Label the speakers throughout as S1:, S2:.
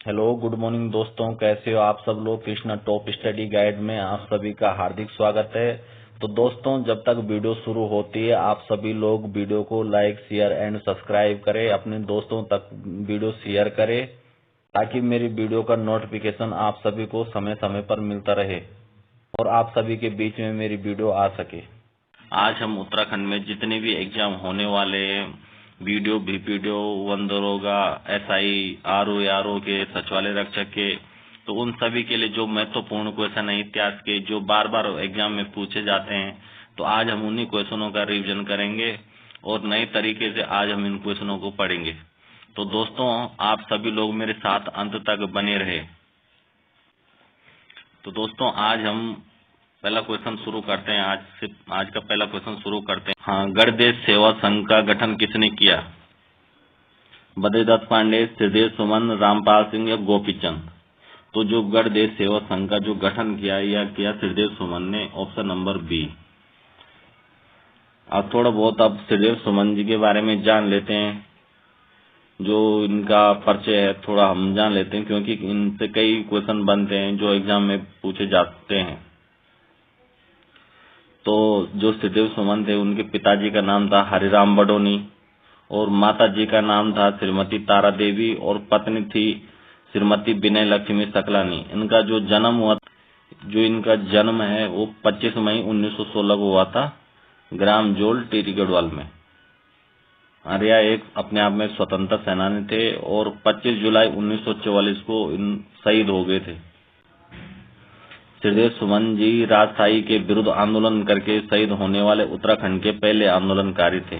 S1: Hello, good morning दोस्तों। कैसे हो आप सब लोग। कृष्णा टॉप स्टडी गाइड में आप सभी का हार्दिक स्वागत है। तो दोस्तों, जब तक वीडियो शुरू होती है आप सभी लोग वीडियो को लाइक शेयर एंड सब्सक्राइब करें, अपने दोस्तों तक वीडियो शेयर करें ताकि मेरी वीडियो का नोटिफिकेशन आप सभी को समय समय पर मिलता रहे और आप सभी के बीच में मेरी वीडियो आ सके। आज हम उत्तराखंड में जितने भी एग्जाम होने वाले हैं, वीडियो बीपीडीओ, वन दरोगा, एसआई, आरओ के, सचिवालय रक्षक के, तो उन सभी के लिए जो महत्वपूर्ण क्वेश्चन है इतिहास के, जो बार बार एग्जाम में पूछे जाते हैं, तो आज हम उन्हीं क्वेश्चनों का रिवीजन करेंगे और नए तरीके से आज हम इन क्वेश्चनों को पढ़ेंगे। तो दोस्तों, आप सभी लोग मेरे साथ अंत तक बने रहे। तो दोस्तों, आज हम पहला क्वेश्चन शुरू करते हैं। आज का पहला क्वेश्चन शुरू करते हैं। हाँ, गणदेश सेवा संघ का गठन किसने किया? बद्रीदत्त पांडे, श्रीदेव सुमन, रामपाल सिंह या गोपीचंद? तो जो गणदेश सेवा संघ का जो गठन किया या किया श्रीदेव सुमन ने, ऑप्शन नंबर बी। अब थोड़ा बहुत अब श्रीदेव सुमन जी के बारे में जान लेते हैं। जो इनका परिचय है थोड़ा हम जान लेते हैं, क्योंकि इनसे कई क्वेश्चन बनते हैं जो एग्जाम में पूछे जाते हैं। तो जो श्रीदेव सुमन थे उनके पिताजी का नाम था हरिराम बडोनी और माता जी का नाम था श्रीमती तारा देवी और पत्नी थी श्रीमती विनय लक्ष्मी सकलानी। इनका जो जन्म है वो 25 मई 1916 को हुआ था, ग्राम जोल, टिहरी गढ़वाल में। आर्या एक अपने आप में स्वतंत्र सेनानी थे और 25 जुलाई 1944 को शहीद हो गए थे। श्रीदेव सुमन जी राजशाही के विरुद्ध आंदोलन करके शहीद होने वाले उत्तराखंड के पहले आंदोलनकारी थे।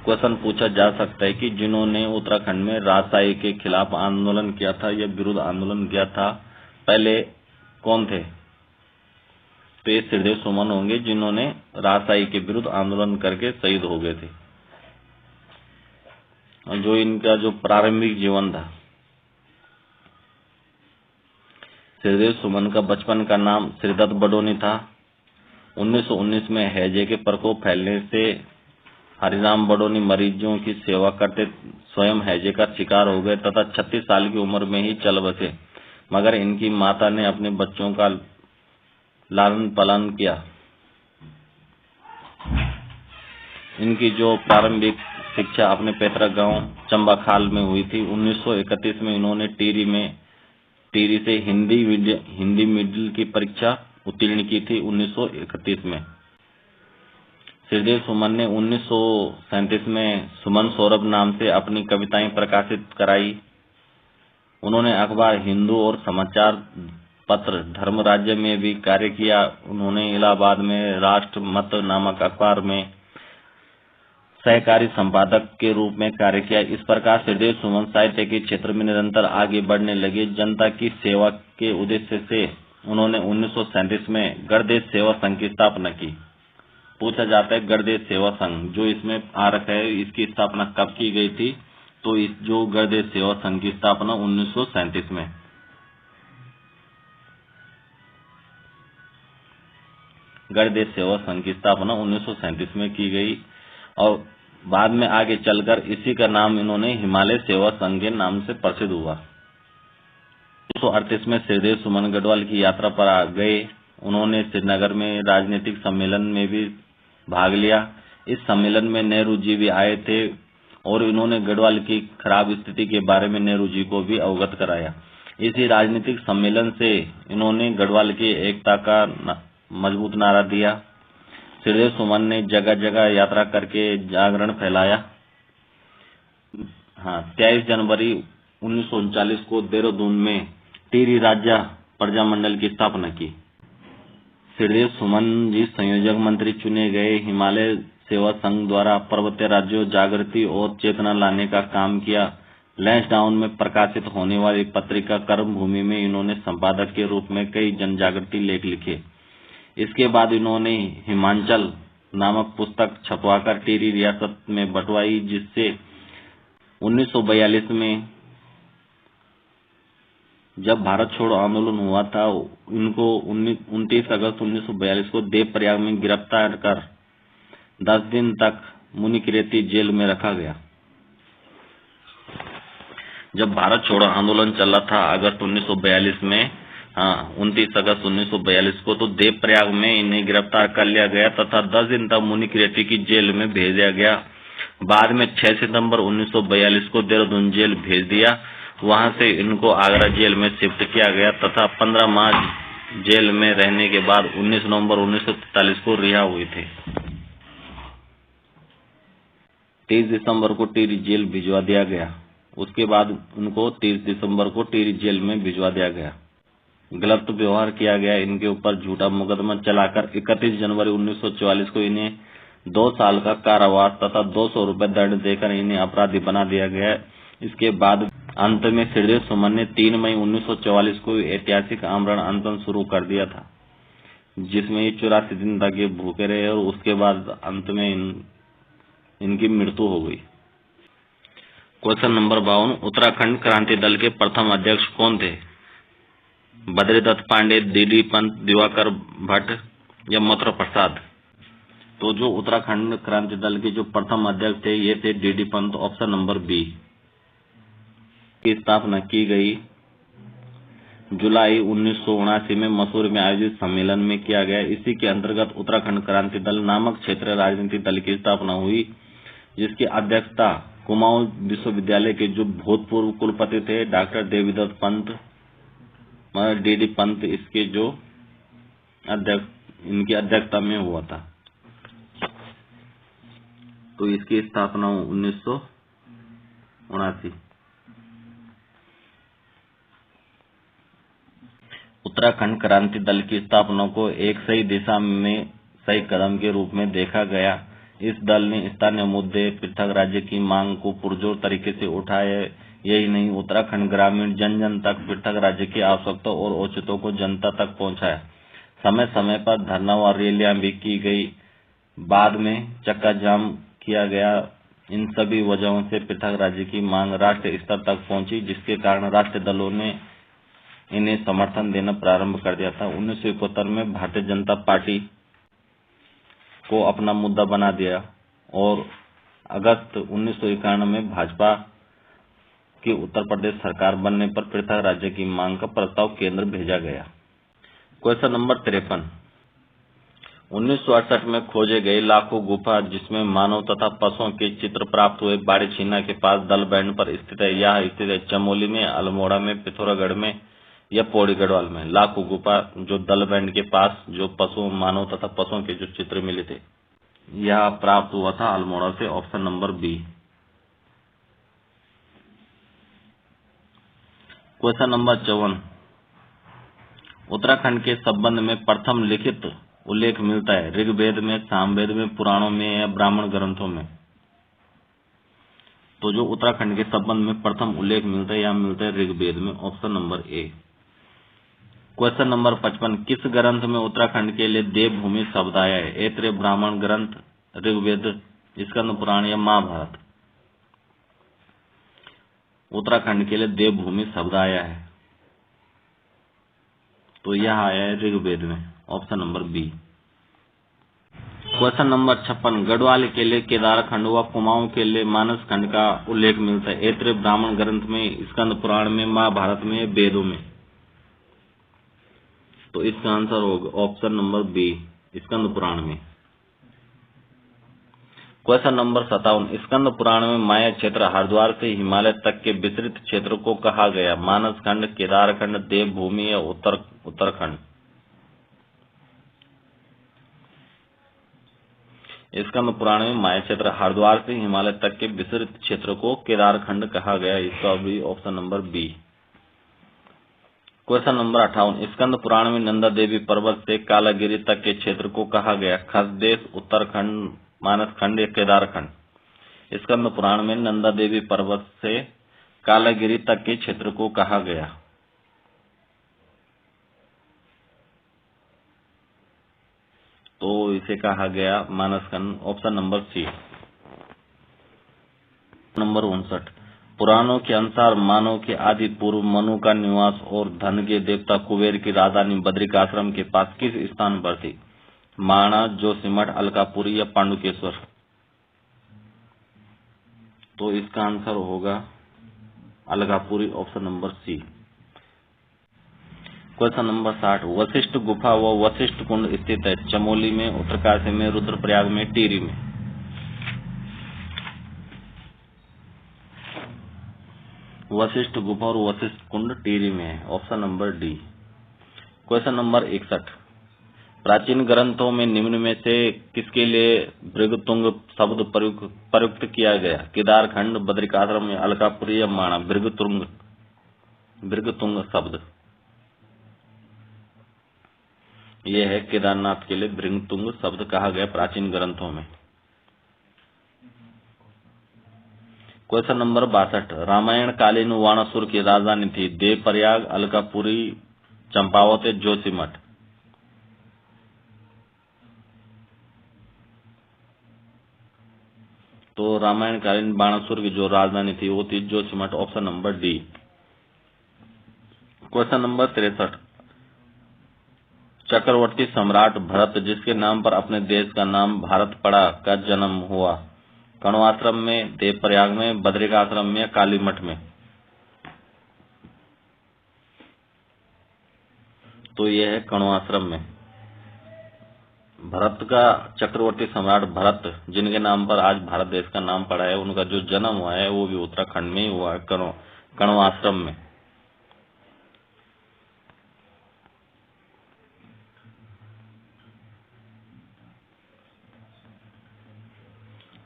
S1: क्वेश्चन पूछा जा सकता है कि जिन्होंने उत्तराखंड में राजशाही के खिलाफ आंदोलन किया था या विरुद्ध आंदोलन किया था, पहले कौन थे? तो ये श्रीदेव सुमन होंगे जिन्होंने राजशाही के विरुद्ध आंदोलन करके शहीद हो गए थे। और जो इनका जो प्रारंभिक जीवन था, श्रीदेव सुमन का बचपन का नाम श्रीदत्त बडोनी था। 1919 में हैजे के प्रकोप फैलने से हरिराम बडोनी मरीजों की सेवा करते स्वयं हैजे का शिकार हो गए तथा 36 साल की उम्र में ही चल बसे, मगर इनकी माता ने अपने बच्चों का लालन पालन किया। इनकी जो प्रारंभिक शिक्षा अपने पैतृक गांव चंबाखाल में हुई थी। 1931 में इन्होंने टिहरी से हिंदी मिडिल की परीक्षा उत्तीर्ण की थी 1931 में। श्रीदेव सुमन ने 1937 में सुमन सौरभ नाम से अपनी कविताएं प्रकाशित कराई। उन्होंने अखबार हिंदू और समाचार पत्र धर्म राज्य में भी कार्य किया। उन्होंने इलाहाबाद में राष्ट्रमत नामक अखबार में सहकारी संपादक के रूप में कार्य किया। इस प्रकार श्रीदेव सुमन साहित्य के क्षेत्र में निरंतर आगे बढ़ने लगे। जनता की सेवा के उद्देश्य से उन्होंने 1937 में गणदेश सेवा संघ की स्थापना की। पूछा जाता है गणदेश सेवा संघ जो इसमें आ रखा है, इसकी स्थापना कब की गई थी? तो इस जो गणदेश सेवा संघ की स्थापना 1937 में। गणदेश सेवा संघ की स्थापना 1937 में की गई और बाद में आगे चलकर इसी का नाम इन्होंने हिमालय सेवा संघ के नाम से प्रसिद्ध हुआ। 1938 में श्रीदेव सुमन गढ़वाल की यात्रा पर आ गए। उन्होंने श्रीनगर में राजनीतिक सम्मेलन में भी भाग लिया। इस सम्मेलन में नेहरू जी भी आए थे और इन्होंने गढ़वाल की खराब स्थिति के बारे में नेहरू जी को भी अवगत कराया। इसी राजनीतिक सम्मेलन से इन्होंने गढ़वाल की एकता का मजबूत नारा दिया। श्रीदेव सुमन ने जगह जगह यात्रा करके जागरण फैलाया। 23 जनवरी 1939 को देहरादून में टिहरी राज्य प्रजामंडल की स्थापना की। श्रीदेव सुमन जी संयोजक मंत्री चुने गए। हिमालय सेवा संघ द्वारा पर्वतीय राज्यों जागृति और चेतना लाने का काम किया। लैंसडाउन में प्रकाशित होने वाली पत्रिका कर्मभूमि में इन्होंने संपादक के रूप में कई जन जागृति लेख लिखे। इसके बाद इन्होंने हिमांचल नामक पुस्तक छपवाकर टिहरी रियासत में बंटवाई, जिससे 1942 में जब भारत छोड़ो आंदोलन हुआ था, इनको 29 अगस्त 1942 को देवप्रयाग में गिरफ्तार कर 10 दिन तक मुनिकीरेती जेल में रखा गया। जब भारत छोड़ो आंदोलन चल रहा था अगस्त 1942 में, 29 अगस्त 1942 को, तो देवप्रयाग में इन्हें गिरफ्तार कर लिया गया तथा 10 दिन तक मुनिकृति की जेल में भेज दिया गया। बाद में 6 सितंबर 1942 को देहरादून जेल भेज दिया। वहां से इनको आगरा जेल में शिफ्ट किया गया तथा 15 माह जेल में रहने के बाद 19 नवंबर 1943 को रिहा हुए थे। 30 दिसंबर को टिहरी जेल भिजवा दिया गया। उसके बाद उनको 30 दिसंबर को टिहरी जेल में भिजवा दिया गया। गलत व्यवहार किया गया, इनके ऊपर झूठा मुकदमा चलाकर 31 जनवरी 1944 को इन्हें 2 साल का कारावास तथा 200 रुपए दंड देकर इन्हें अपराधी बना दिया गया। इसके बाद अंत में श्रीदेव सुमन ने 3 मई 1944 को ऐतिहासिक आमरण अनशन शुरू कर दिया था, जिसमें ये 84 दिन तक ये भूखे रहे और उसके बाद अंत में इनकी मृत्यु हो गई। क्वेश्चन नंबर 52, उत्तराखंड क्रांति दल के प्रथम अध्यक्ष कौन थे? बद्रीदत्त पांडे, डी.डी. पंत, दिवाकर भट्ट या मथुरा प्रसाद? तो जो उत्तराखंड क्रांति दल के जो प्रथम अध्यक्ष थे ये थे D D. Pant, option number B. की स्थापना की गई जुलाई 1979 में मसूरी में आयोजित सम्मेलन में किया गया। इसी के अंतर्गत उत्तराखंड क्रांति दल नामक क्षेत्रीय राजनीतिक दल की स्थापना हुई, जिसकी अध्यक्षता कुमाऊं विश्वविद्यालय के जो भूतपूर्व कुलपति थे डॉक्टर देवीदत्त पंत, डी.डी. पंत, इसके जो इनकी अध्यक्षता में हुआ था। तो इसकी स्थापना 1979। उत्तराखंड क्रांति दल की स्थापना को एक सही दिशा में सही कदम के रूप में देखा गया। इस दल ने स्थानीय मुद्दे, पृथक राज्य की मांग को पुरजोर तरीके से उठाया। यही नहीं, उत्तराखंड ग्रामीण जन जन तक पृथक राज्य की आवश्यकता और औचित्यों को जनता तक पहुंचाया। समय समय पर धरना व रैलियां भी की गई। बाद में चक्का जाम किया गया। इन सभी वजहों से पृथक राज्य की मांग राष्ट्रीय स्तर तक पहुंची, जिसके कारण राष्ट्रीय दलों ने इन्हें समर्थन देना प्रारंभ कर दिया था। 1971 में भारतीय जनता पार्टी को अपना मुद्दा बना दिया और अगस्त 1991 में भाजपा की उत्तर प्रदेश सरकार बनने पर पृथक राज्य की मांग का प्रस्ताव केंद्र भेजा गया। क्वेश्चन नंबर 53, 1968 में खोजे गए लाखों गुफा जिसमें मानव तथा पशुओं के चित्र प्राप्त हुए बाड़ीछीना के पास दल बैंड पर स्थित है। यह स्थित है चमोली में, अल्मोड़ा में, पिथौरागढ़ में या पौड़ी गढ़वाल में। लाखों गुफा जो दल बैंड के पास जो पशु, मानव तथा पशुओं के जो चित्र मिले थे, यह प्राप्त हुआ था अल्मोड़ा से, option number B. Question number 54, Uttarakhand के संबंध में प्रथम लिखित उल्लेख मिलता है ऋग्वेद में, सामवेद में, पुराणों में या ब्राह्मण ग्रंथों में? तो जो उत्तराखंड के संबंध में प्रथम उल्लेख मिलता है, यह मिलता है ऋग्वेद में, option number A. Question number 55, किस ग्रंथ में उत्तराखंड के लिए देवभूमि शब्द आया है? ऐत्रेय ब्राह्मण ग्रंथ, ऋग्वेद, स्कंद पुराण या महाभारत? उत्तराखंड के लिए देवभूमि शब्द आया है तो यह आया है ऋग्वेद में, option number B. Question number 56, Garhwal के लिए केदारखंड व कुमाऊं के लिए मानस खंड का उल्लेख मिलता है ऐत्रेय ब्राह्मण ग्रंथ में, स्कंद पुराण में, महाभारत में, वेदों में? तो इसका आंसर होगा ऑप्शन नंबर बी, स्कंद पुराण में। क्वेश्चन नंबर 57, स्कंद पुराण में माया क्षेत्र हरिद्वार से हिमालय तक के विस्तृत क्षेत्र को कहा गया? मानस खंड, केदारखंड, देवभूमि या उत्तराखंड? स्कंद पुराण में माया क्षेत्र हरिद्वार से हिमालय तक के विस्तृत क्षेत्र को केदारखंड कहा गया। इसका भी option number B. Question number 58, Skanda Purana में नंदा देवी पर्वत से कालागिरी तक के क्षेत्र को कहा गया? खसदेश, उत्तराखंड, मानसखंड या केदारखंड? स्कंद पुराण में नंदा देवी पर्वत से कालागिरी तक के क्षेत्र को कहा गया। तो इसे कहा गया Manaskhand, option number C. Number 59, पुराणों के अनुसार मानव के आदि पूर्व मनु का निवास और धन के देवता कुबेर की राजधानी बद्रिकाश्रम के पास किस स्थान पर थी? माणा, जोशीमठ, अलकापुरी या पांडुकेश्वर? तो इसका आंसर होगा Alagapuri, option number C. Question number 60, Vashishtha Gufa व वशिष्ठ कुंड स्थित है चमोली में, उत्तरकाशी में, रुद्रप्रयाग में, टिहरी में। वशिष्ठ गुफा और वशिष्ठ कुंड टिहरी में है, option number D. Question number 61, प्राचीन ग्रंथों में निम्न में से किसके लिए भृगुतुंग शब्द प्रयुक्त किया गया? केदारखंड, बद्रिकाश्रम या अलकापुरी या माणा। भृगुतुंग शब्द यह है केदारनाथ के लिए भृगुतुंग शब्द कहा गया प्राचीन ग्रंथों में। क्वेश्चन नंबर 62, रामायण कालीन वाणासुर की राजधानी थी देवप्रयाग, अलकापुरी, चंपावत, जोशीमठ। तो रामायण कालीन बाणासुर की जो राजधानी थी वो थी Joshimath, option number D. Question number 63, चक्रवर्ती सम्राट भरत जिसके नाम पर अपने देश का नाम भारत पड़ा का जन्म हुआ? कण्वाश्रम में, देवप्रयाग में, बद्रिकाश्रम में, कालीमठ में। तो यह है कण्वाश्रम में। भरत का चक्रवर्ती सम्राट भरत जिनके नाम पर आज भारत देश का नाम पड़ा है, उनका जो जन्म हुआ है वो भी उत्तराखंड में ही हुआ है, कण्वाश्रम में।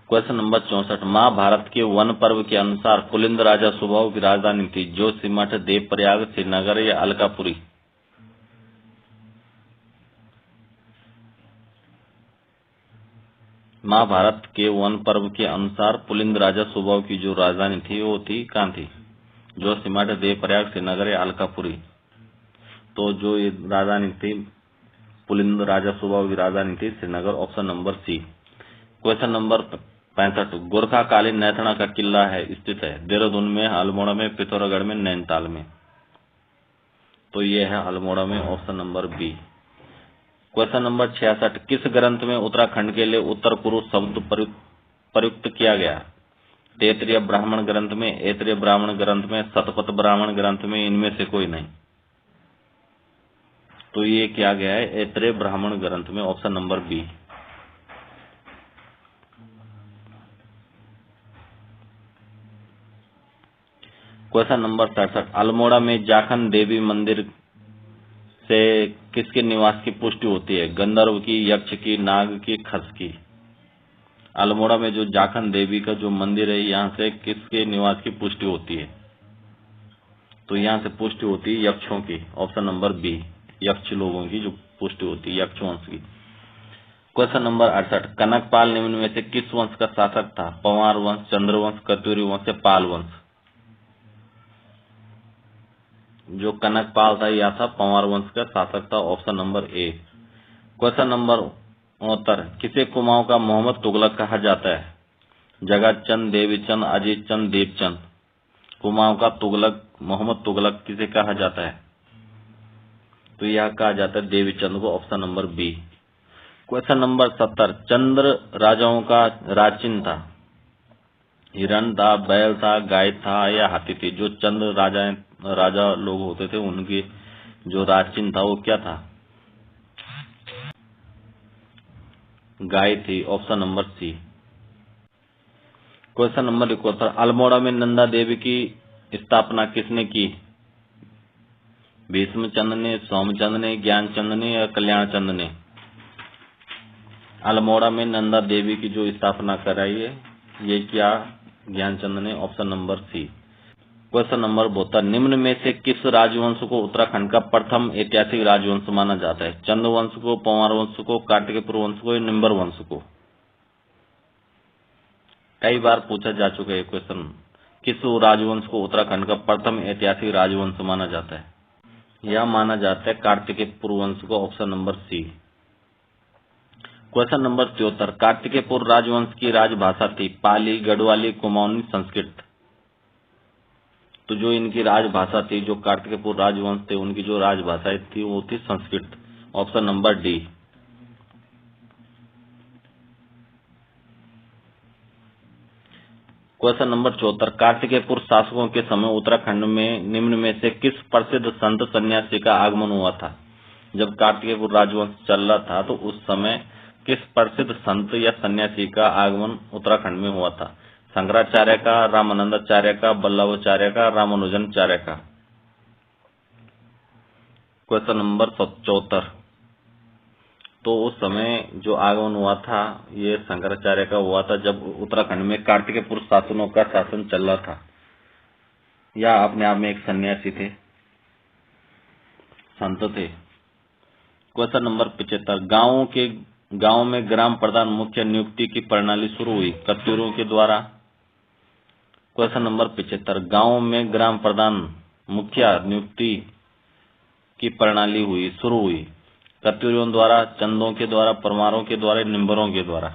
S1: क्वेश्चन नंबर 64, महाभारत के वन पर्व के अनुसार पुलिंद राजा सुबाहु की राजधानी थी जोशीमठ, देवप्रयाग, श्रीनगर या अलकापुरी। महाभारत के वन पर्व के अनुसार पुलिंद राजा सुबाहु की जो राजधानी थी वो थी कहाँ थी? जोशीमठ, देवप्रयाग, श्रीनगर या अलकापुरी। तो जो ये राजधानी थी पुलिंद राजा सुबाहु की राजधानी थी Srinagar, option number C. Question number 65, गोरखाकालीन नैथणा का किला है स्थित है देहरादून में, अल्मोड़ा में, पिथौरागढ़ में, नैनीताल में। तो ये है अल्मोड़ा में, option number B. Question number 66, किस ग्रंथ में उत्तराखंड के लिए उत्तर पूर्व शब्द प्रयुक्त किया गया? तैत्तिरीय ब्राह्मण ग्रंथ में, ऐतरेय ब्राह्मण ग्रंथ में, शतपथ ब्राह्मण ग्रंथ में, इनमें से कोई नहीं। तो ये किया गया है ऐतरेय ब्राह्मण ग्रंथ में, option number B. Question number 67, Almora में जाखन देवी मंदिर से किसके निवास की पुष्टि होती है? गंधर्व की, यक्ष की, नाग की, खस की। अल्मोड़ा में जो जाखन देवी का जो मंदिर है यहाँ से किसके निवास की पुष्टि होती है? तो यहाँ से पुष्टि होती है यक्षों की, ऑप्शन नंबर बी। यक्ष लोगों की जो पुष्टि होती है, यक्ष वंश की। क्वेश्चन नंबर 68, कनकपाल निम्न में से किस वंश का शासक था? पंवार वंश, चंद्रवंश, कत्यूरी वंश या पाल वंश। जो कनकपाल था यह था पंवार वंश का शासक था, option number A. Question number 69, किसे कुमाऊं का मोहम्मद तुगलक कहा जाता है? जगत चंद, देवीचंद, अजीत चंद, दीपचंद। कुमाऊं का तुगलक, मोहम्मद तुगलक किसे कहा जाता है? तो यह कहा जाता है देवीचंद को, option number B. Question number 70, Chandra राजाओं का राजचिन्ह था? हिरण था, बैल था, गाय था या हाथी थी? जो चंद्र राजा लोग होते थे उनकी जो राजचिन्ह था वो क्या था? गाय थी, option number C. Question number 71, Almora में नंदा देवी की स्थापना किसने की? भीष्मचंद ने, सोमचंद ने, ज्ञानचंद ने या कल्याणचंद ने? अल्मोड़ा में नंदा देवी की जो स्थापना कराई है ये क्या? ज्ञानचंद ने, option number C. Question number 72, निम्न में से किस राजवंश को उत्तराखंड का प्रथम ऐतिहासिक राजवंश माना जाता है? चंद वंश को, पंवार वंश को, कार्तिकेयपुर वंश को या निम्बर वंश को? कई बार पूछा जा चुका है क्वेश्चन, किस राजवंश को उत्तराखंड का प्रथम ऐतिहासिक राजवंश माना जाता है? यह माना जाता है कार्तिकेयपुर वंश को, option number C. Question number 73, Kartikeyapur राजवंश की राजभाषा थी पाली, गढ़वाली, कुमाऊनी, संस्कृत। तो जो इनकी राजभाषा थी, जो कार्तिकेयपुर राजवंश थे उनकी जो राजभाषा थी वो थी Sanskrit, option number D. Question number 74, Kartikeyapur शासकों के समय उत्तराखंड में निम्न में से किस प्रसिद्ध संत सन्यासी का आगमन हुआ था? जब कार्तिकेयपुर राजवंश चल रहा था तो उस समय किस प्रसिद्ध संत या सन्यासी का आगमन उत्तराखंड में हुआ था? शंकराचार्य का, रामानंदाचार्य का, वल्लभाचार्य का, रामानुजनाचार्य का? क्वेश्चन नंबर 74, तो उस समय जो आगमन हुआ था ये शंकराचार्य का हुआ था जब उत्तराखंड में कार्तिकेयपुर शासनों का शासन चल रहा था। या अपने आप में एक सन्यासी थे, संत थे। क्वेश्चन नंबर 75, गांव में ग्राम प्रधान मुख्य नियुक्ति की प्रणाली शुरू हुई कत्यूरों के द्वारा। क्वेश्चन नंबर 75, गांव में ग्राम प्रधान मुखिया नियुक्ति की प्रणाली शुरू हुई कत्यूरियों द्वारा, चंदों के द्वारा, परमारों के द्वारा, निम्बरों के द्वारा?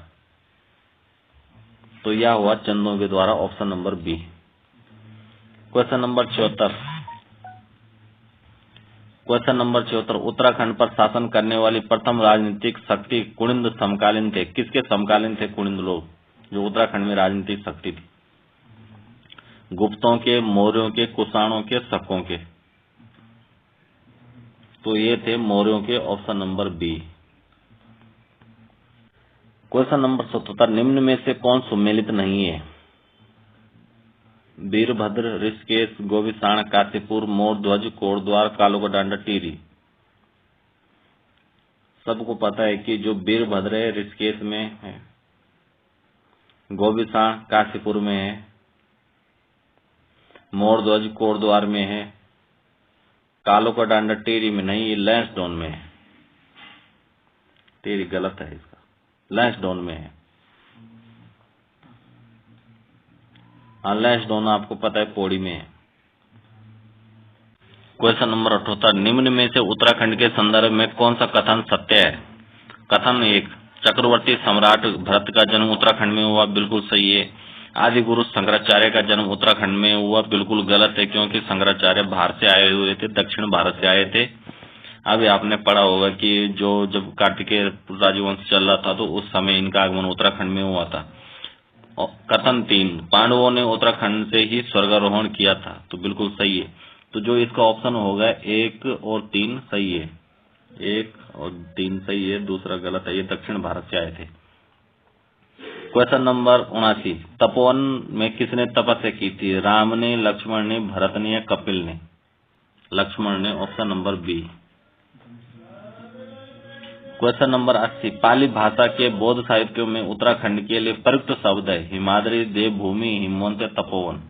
S1: तो यह हुआ चंदों के द्वारा, option number B. Question number 74, Uttarakhand पर शासन करने वाली प्रथम राजनीतिक शक्ति कुणिंद समकालीन थे। किसके समकालीन थे कुणिंद लोग जो उत्तराखंड में राजनीतिक शक्ति थी? गुप्तों के, मौर्यों के, कुषाणों के, शकों के? तो ये थे मौर्यों के, option number B. Question number 77, निम्न में से कौन सुमेलित नहीं है? वीरभद्र, ऋषिकेश, गोविसाण, काशीपुर, मोरध्वज, कोटद्वार, कालो का डांडा, टिहरी? सबको पता है कि जो वीरभद्र है ऋषिकेश में है, गोविसाण काशीपुर में है, मोरध्वज कोटद्वार में है, कालो का डांडा टिहरी में नहीं, ये लैंसडाउन में है। टिहरी गलत है, इसका लैंसडाउन में है। हाँ, लैंसडाउन आपको पता है पौड़ी में है। क्वेश्चन नंबर 78, निम्न में से उत्तराखंड के संदर्भ में कौन सा कथन सत्य है? कथन 1, चक्रवर्ती सम्राट भरत का जन्म उत्तराखंड में हुआ, बिल्कुल सही है। आदि गुरु शंकराचार्य का जन्म उत्तराखंड में हुआ, बिल्कुल गलत है, क्योंकि शंकराचार्य बाहर से आए हुए थे, दक्षिण भारत से आए थे। अभी आपने पढ़ा होगा कि जब कार्तिकेय राजवंश चल रहा था तो उस समय इनका आगमन उत्तराखंड में हुआ था। कथन 3, पांडवों ने उत्तराखंड से ही स्वर्गारोहण किया था, तो बिल्कुल सही है। तो जो इसका ऑप्शन होगा 1 और 3 सही है, 1 और 3 सही है, दूसरा गलत है, ये दक्षिण भारत से आए थे। क्वेश्चन नंबर 79, तपोवन में किसने तपस्या की थी? राम ने, लक्ष्मण ने, भरत ने या कपिल ने? लक्ष्मण ने, option number B. Question number 80, Pali भाषा के बौद्ध साहित्यों में उत्तराखंड के लिए प्रयुक्त शब्द है हिमाद्री, देवभूमि, हिमवंत, तपोवन?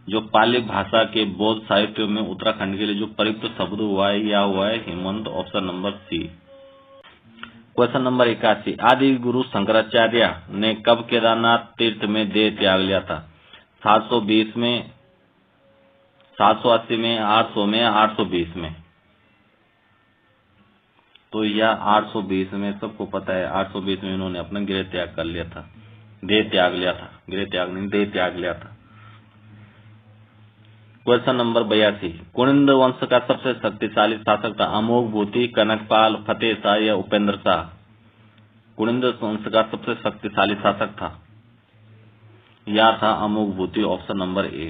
S1: जो पाली भाषा के बौद्ध साहित्यों में उत्तराखंड के लिए जो प्रयुक्त शब्द हुआ है या हुआ है Himvant, option number C. Question number 81, Adi गुरु शंकराचार्य ने कब केदारनाथ तीर्थ में देह त्याग लिया था? 720 में, 780 में, 800 में, 820 में? तो यह 820 में, सबको पता है 820 में इन्होंने अपना गृह त्याग कर लिया था, देह त्याग लिया था, गृह त्याग नहीं, देह त्याग लिया था। क्वेश्चन नंबर 82, कुणिंद वंश का सबसे शक्तिशाली शासक था अमोघ भूति, कनकपाल, फतेह शाह या उपेंद्र शाह? कुणिंद वंश का सबसे शक्तिशाली शासक था या था Amogh Bhuti, option number A.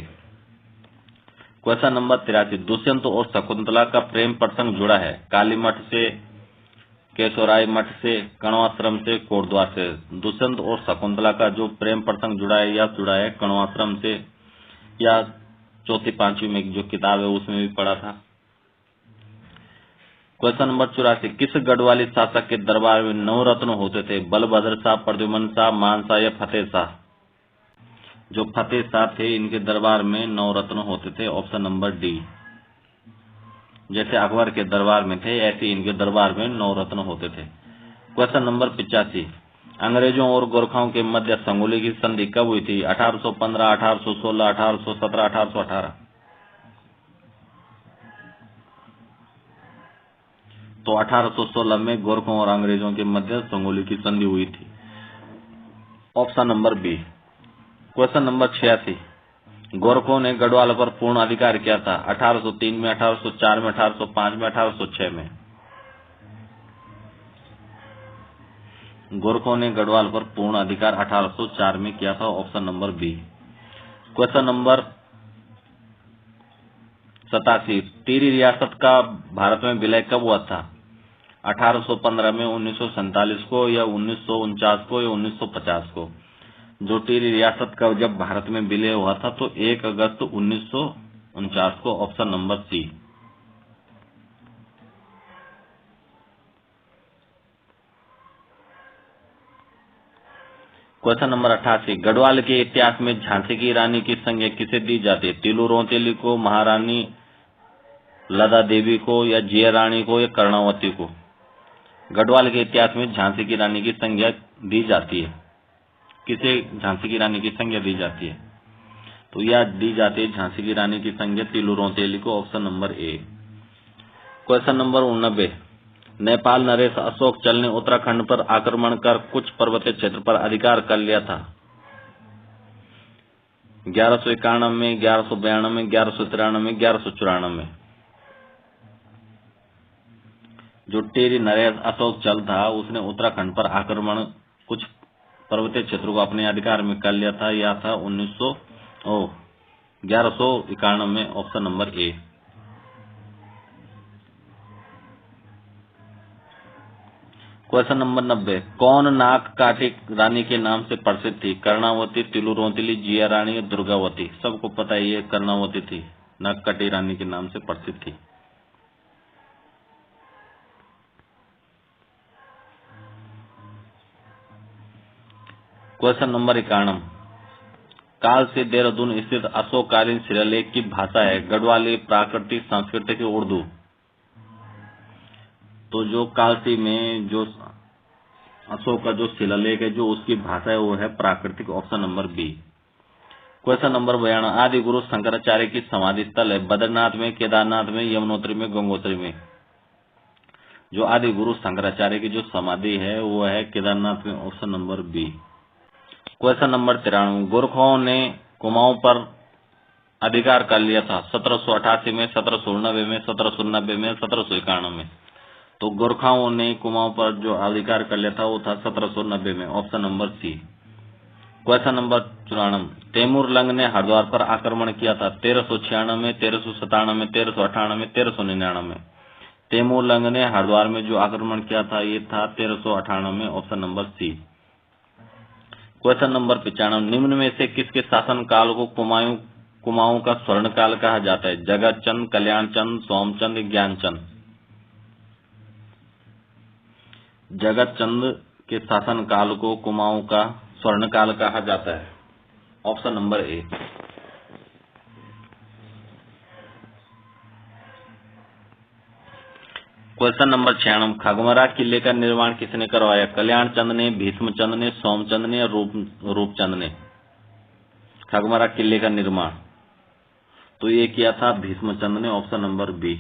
S1: Question number 83, Dushyant और शकुंतला का प्रेम प्रसंग जुड़ा है काली मठ से, केशोराय मठ से, कण्वाश्रम से, कोटद्वार से? दुष्यंत और शकुंतला का जो प्रेम प्रसंग जुड़ा है या जुड़ा है कण्वाश्रम से, या चौथी पांचवी में जो किताब है उसमें भी पढ़ा था। क्वेश्चन नंबर 84, किस गढ़वाली शासक के दरबार में 9 रत्न होते थे? बलभद्र शाह, प्रद्युम्न शाह, मान शाह या फतेह शाह? जो फतेह शाह थे इनके दरबार में 9 रत्न होते थे, ऑप्शन नंबर डी। जैसे अकबर के दरबार में थे ऐसे इनके दरबार में 9 रत्न होते थे। क्वेश्चन नंबर 85, अंग्रेजों और गोरखाओं के मध्य संगोली की संधि कब हुई थी? 1815, 1816, 1817, 1818? तो 1816 में गोरखों और अंग्रेजों के मध्य संगोली की संधि हुई थी, option number B. Question number 86, गोरखों ने गढ़वाल पर पूर्ण अधिकार किया था? 1803 में, 1804 में, 1805 में, 1806 में? गोरखों ने गढ़वाल पर पूर्ण अधिकार 1804 में किया था, option number B. Question number 87, Tehri रियासत का भारत में विलय कब हुआ था? 1815 में, 1947 को, या 1949 को, या 1950 को? जो टिहरी रियासत का जब भारत में विलय हुआ था तो 1 अगस्त 1949 को, option number C. Question number 88, Garhwal के इतिहास में झांसी की रानी की संज्ञा किसे दी जाती है? तिलू रोतेली को, महारानी लदा देवी को, या जिया रानी को, या कर्णावती को? गढ़वाल के इतिहास में झांसी की रानी की संज्ञा दी जाती है, किसे झांसी की रानी की संज्ञा दी जाती है? तो यह दी जाती है झांसी की रानी की संज्ञा तिलू रोतेली को, option number A. Question number 89, Nepal Naresh Ashok चल ने उत्तराखंड पर आक्रमण कर कुछ पर्वतीय क्षेत्र पर अधिकार कर लिया था? 1191 में, 1192, 1193, 1194? जो टिहरी नरेश अशोक चल था उसने उत्तराखंड पर आक्रमण कुछ पर्वतीय क्षेत्रों को अपने अधिकार में कर लिया था, यह था 1191 में, option number A. Question number 90, कौन नाग काटी रानी के नाम से प्रसिद्ध थी? कर्णावती, तिलू रोतेली, जिया रानी, या दुर्गावती? सबको पता है ये कर्णावती थी, नाग काटी रानी के नाम से प्रसिद्ध थी। क्वेश्चन नंबर 91, काल से देहरादून स्थित अशोककालीन शिलालेख की भाषा है गढ़वाली, प्राकृतिक, सांस्कृतिक, उर्दू? तो जो कालसी में जो अशोक का जो शिलालेख है जो उसकी भाषा है वो है प्राकृतिक, option number B. Question number 92, आदि गुरु शंकराचार्य की समाधि स्थल है बद्रीनाथ में, केदारनाथ में, यमुनोत्री में, गंगोत्री में? जो आदि गुरु शंकराचार्य की जो समाधि है वो है केदारनाथ में, option number B. Question number 93, गोरखाओं ने कुमाऊं पर अधिकार कर लिया था 1788 में, 1790 में, 1790 में, 1791 में? तो गोरखाओं ने कुमाऊं पर जो अधिकार कर लिया था वो था 1790 में, option number C. Question number 94, Timur Lang ने हरिद्वार पर आक्रमण किया था 1396 में, 1397 में, 1398 में, 1399? तैमूर लंग ने हरिद्वार में जो आक्रमण किया था ये था 1398 में, option number C. Question number 95, निम्न में से किसके शासन काल को कुमाऊं का स्वर्ण काल कहा जाता है? जगत चंद, कल्याण चंद, सोमचंद, ज्ञानचंद? जगत चंद के शासन काल को कुमाऊं का स्वर्ण काल कहा जाता है, option number A. Question number 96, Khagmara किले का निर्माण किसने करवाया? कल्याण चंद ने, भीष्मचंद ने, सोमचंद ने, या रूपचंद ने? खगमरा किले का निर्माण तो ये किया था भीष्मचंद ने, option number B.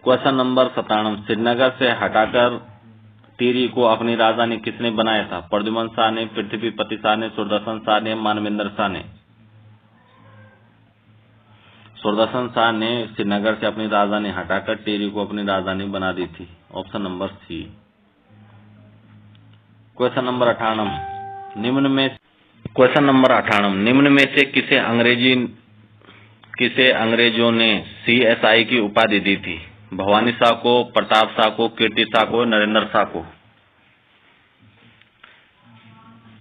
S1: Question number 97, Srinagar से हटाकर टिहरी को अपनी राजधानी किसने बनाया था? प्रद्युमन शाह ने, पृथ्वीपति शाह ने, सुरदर्शन शाह ने, मानवेंद्र शाह ने? सुरदर्शन शाह ने श्रीनगर से अपनी राजधानी हटाकर टिहरी को अपनी राजधानी बना दी थी, option number C. Question number 98, निम्न में से किसे अंग्रेजों ने CSI की उपाधि दी थी? भवानी शाह को, प्रताप शाह को, कीर्ति शाह को, नरेंद्र शाह को?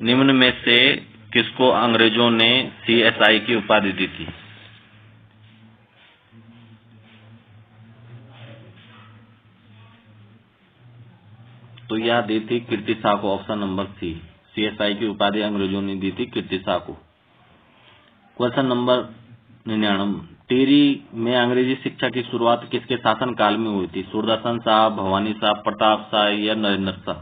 S1: निम्न में से किसको अंग्रेजों ने CSI की उपाधि दी थी? तो यह दी थी कीर्ति शाह को, ऑप्शन नंबर सी। CSI की उपाधि अंग्रेजों ने दी थी कीर्ति शाह को। क्वेश्चन नंबर 99, टिहरी में अंग्रेजी शिक्षा की शुरुआत किसके शासन काल में हुई थी? सुरदर्शन शाह, भवानी शाह, प्रताप शाह, या नरेंद्र शाह?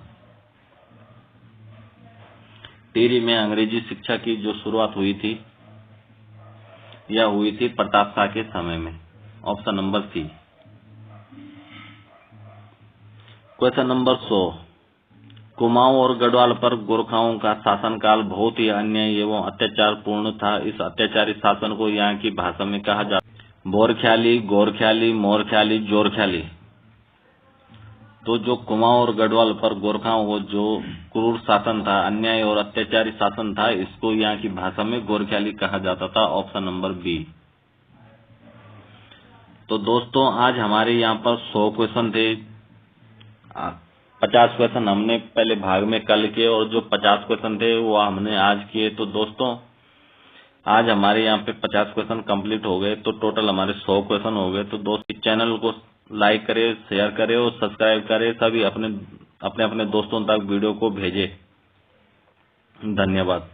S1: टिहरी में अंग्रेजी शिक्षा की जो शुरुआत हुई थी यह हुई थी प्रताप शाह के समय में, option number C. Question number 100, Kumaon और गढ़वाल पर गोरखाओं का शासनकाल बहुत ही अन्याय एवं अत्याचार पूर्ण था। इस अत्याचारी शासन को यहाँ की भाषा में कहा जाता बोरख्याली, गोरख्याली, मोरख्याली, जोरख्याली? तो जो कुमाऊं और गढ़वाल पर गोरखाओं को जो क्रूर शासन था, अन्याय और अत्याचारी शासन था, इसको यहाँ की भाषा में गोरख्याली कहा जाता था। Option number B. तो दोस्तों आज हमारे यहाँ पर 100 क्वेश्चन थे। 50 क्वेश्चन हमने पहले भाग में कल किए और जो 50 क्वेश्चन थे वो हमने आज किए। तो दोस्तों आज हमारे यहाँ पे 50 क्वेश्चन कंप्लीट हो गए, तो टोटल हमारे 100 क्वेश्चन हो गए। तो दोस्तों इस चैनल को लाइक करें, शेयर करें और सब्सक्राइब करें। सभी अपने दोस्तों तक वीडियो को भेजें। धन्यवाद।